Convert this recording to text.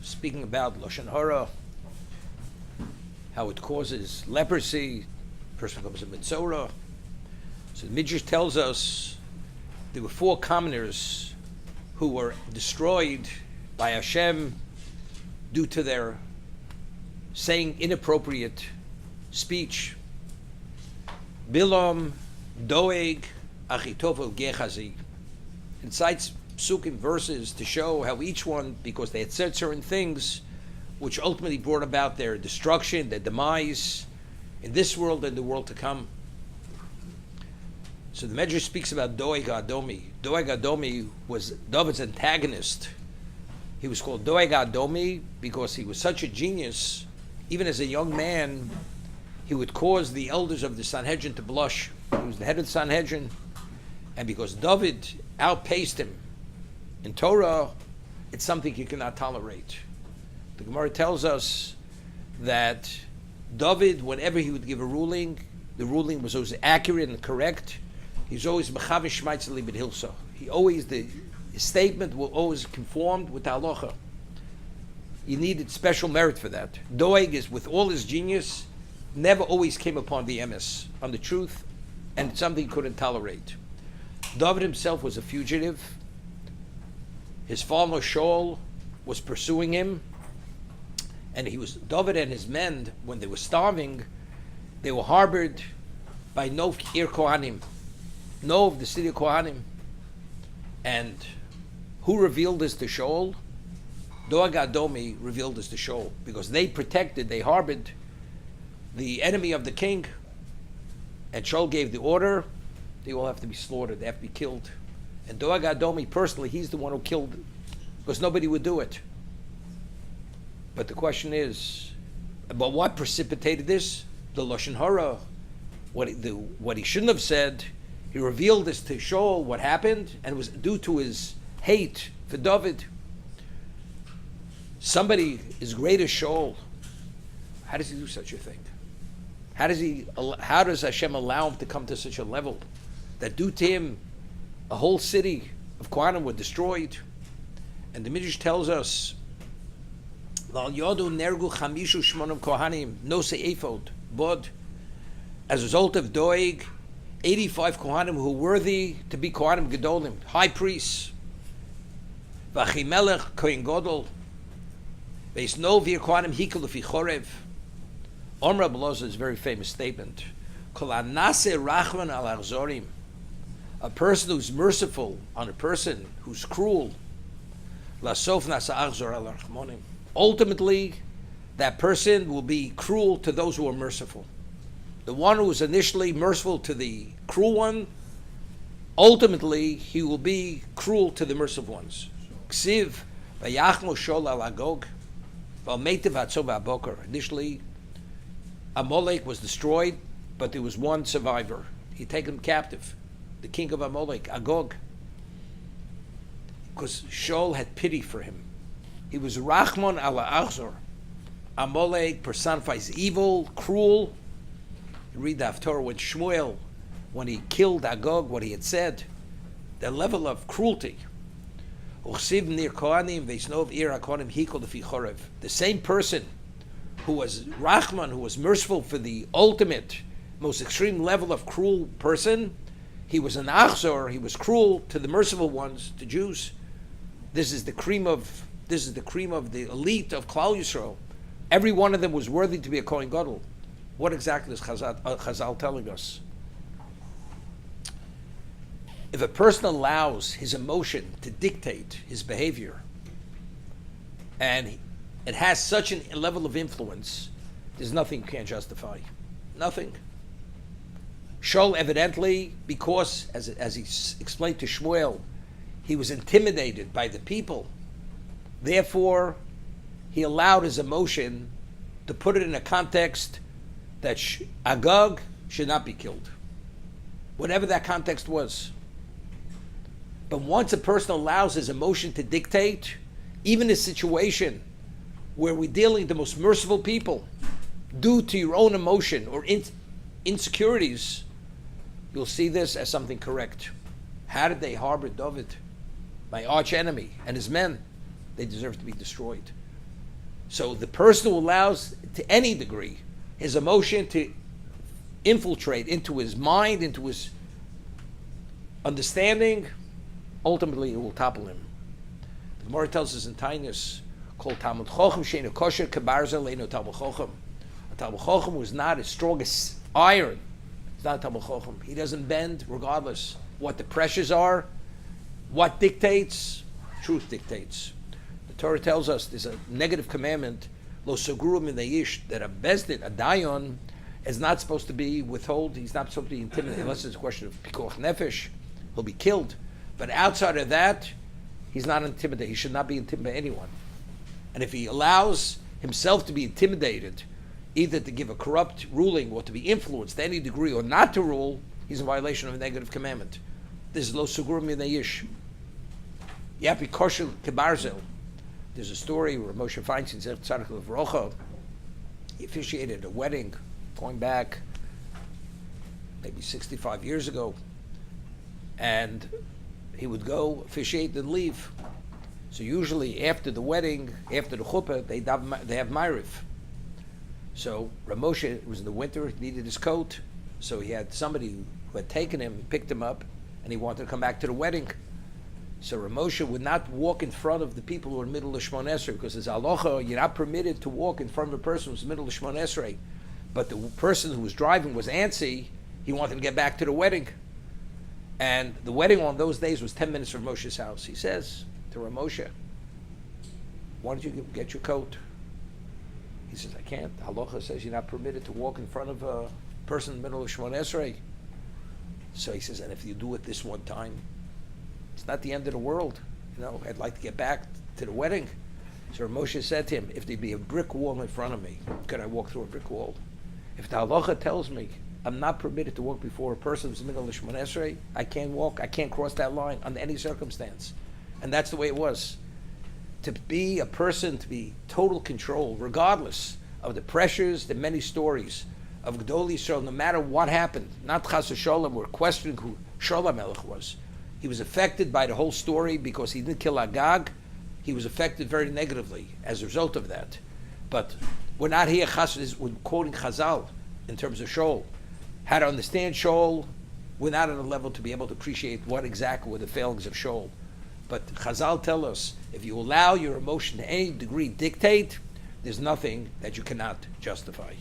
speaking about Lashon Hara, how it causes leprosy, person becomes a Mitzorah. So the Midrash tells us there were 4 commoners who were destroyed by Hashem due to their saying inappropriate speech. Bilam, Doeg, Achitofel, Gehazi. It cites psukim verses to show how each one, because they had said certain things, which ultimately brought about their destruction, their demise, in this world and the world to come. So the Medrash speaks about Doeg Adomi. Doeg Adomi was David's antagonist. He was called Doeg Adomi because he was such a genius. Even as a young man, he would cause the elders of the Sanhedrin to blush. He was the head of the Sanhedrin. And because David outpaced him in Torah, it's something he cannot tolerate. The Gemara tells us that David, whenever he would give a ruling, the ruling was always accurate and correct. He's always mechavish shmaitzeli b'hilsa. His statement will always conform with the halacha. You needed special merit for that. Doeg is, with all his genius, never always came upon the emes, on the truth, and it's something he couldn't tolerate. David himself was a fugitive. His father Shaul was pursuing him, and David and his men, when they were starving, they were harbored by Nov Ir Kohanim, Nov, the city of Kohanim. And who revealed this to Shaul? Doeg Adomi revealed this to Shaul, because they harbored the enemy of the king, and Shaul gave the order, they all have to be slaughtered, they have to be killed. And Doeg Adomi personally, he's the one who killed, because nobody would do it. But the question is, but what precipitated this? The Lashon Hara, what he shouldn't have said. He revealed this to Shaul, what happened, and it was due to his hate for David. Somebody as great as Shaul, how does he do such a thing? How does Hashem allow him to come to such a level that due to him, a whole city of Kohanim were destroyed? And the Midrash tells us, but as a result of Doeg, 85 Kohanim who were worthy to be Kohanim Gedolim, high priests, Vachimelech Kohen Gadol, Veisno Vir Kohanim Hikol Lefi Chorev. Omra Beloz's very famous statement: Kol Anase Rachman Al Achzorim. A person who's merciful on a person who's cruel, Lasof Nasa Achzor Al Rachmonim. Ultimately, that person will be cruel to those who are merciful. The one who was initially merciful to the cruel one, ultimately he will be cruel to the merciful ones. Ksiv vayachmo shol al Agog, v'almeitiv hatzov ha'boker. Initially, Amalek was destroyed, but there was one survivor. He taken him captive, the king of Amalek, Agog, because Shaul had pity for him. He was Rachman ala Achzor. Amalek personifies evil, cruel. You read the Haftorah with Shmuel, when he killed Agog, what he had said, the level of cruelty. The same person who was Rachman, who was merciful for the ultimate, most extreme level of cruel person, he was an Achzor, he was cruel to the merciful ones, to Jews. This is the cream of the elite of Klal Yisrael. Every one of them was worthy to be a Kohen Gadol. What exactly is Chazal telling us? If a person allows his emotion to dictate his behavior, and it has such a level of influence, there's nothing you can't justify. Nothing. Shaul evidently, because, as he explained to Shmuel, he was intimidated by the people. Therefore, he allowed his emotion to put it in a context that Agag should not be killed, whatever that context was. But once a person allows his emotion to dictate, even a situation where we're dealing with the most merciful people, due to your own emotion or insecurities, you'll see this as something correct. How did they harbor David, my arch enemy, and his men? They deserve to be destroyed. So the person who allows, to any degree, his emotion to infiltrate into his mind, into his understanding, ultimately it will topple him. The Gemara tells us in Tainus, called Talmud Chochem Sheinu Kosher Kebarzel Leinu Talmud Chochem. A Talmud Chochem was not as strong as iron. It's not a Talmud Chochem. He doesn't bend regardless what the pressures are, what dictates. Truth dictates. The Torah tells us there's a negative commandment, Lo Soguru Min Yish, that a Bezdin, a Dayan, is not supposed to be withhold. He's not supposed to be intimidated unless it's a question of Pikuach Nefesh. He'll be killed. But outside of that, he's not intimidated. He should not be intimidated by anyone. And if he allows himself to be intimidated, either to give a corrupt ruling or to be influenced to any degree or not to rule, he's in violation of a negative commandment. This is Lo Sugur Min Yish. Yapi Koshel Kebarzel. There's a story where Moshe Feinstein said Tzaddik Levrocha, he officiated a wedding going back maybe 65 years ago, and he would go officiate and leave. So usually after the wedding, after the chuppah, they have Ma'ariv. So Ramosha, it was in the winter, he needed his coat, so he had somebody who had taken him, picked him up, and he wanted to come back to the wedding. So Ramosha would not walk in front of the people who were in the middle of Shmon Esrei, because as halacha, you're not permitted to walk in front of a person who's in the middle of Shmon Esrei. But the person who was driving was antsy, he wanted to get back to the wedding. And the wedding on those days was 10 minutes from Moshe's house. He says to Ramosha, why don't you get your coat? He says, I can't. Halacha says you're not permitted to walk in front of a person in the middle of Shmon Esrei. So he says, and if you do it this one time, it's not the end of the world. You know, I'd like to get back to the wedding. So Moshe said to him, if there be a brick wall in front of me, could I walk through a brick wall? If the halacha tells me I'm not permitted to walk before a person who's in the middle of Shemon Esrei, I can't walk, I can't cross that line under any circumstance. And that's the way it was. To be a person, to be total control, regardless of the pressures, the many stories of Gedol Yisrael, no matter what happened, not Chas v'Sholem, we're questioning who Shaul HaMelech was. He was affected by the whole story because he didn't kill Agag. He was affected very negatively as a result of that. But we're not here, we're quoting Chazal in terms of Shaul. How to understand Shaul, we're not at a level to be able to appreciate what exactly were the failings of Shaul. But Chazal tell us, if you allow your emotion to any degree dictate, there's nothing that you cannot justify.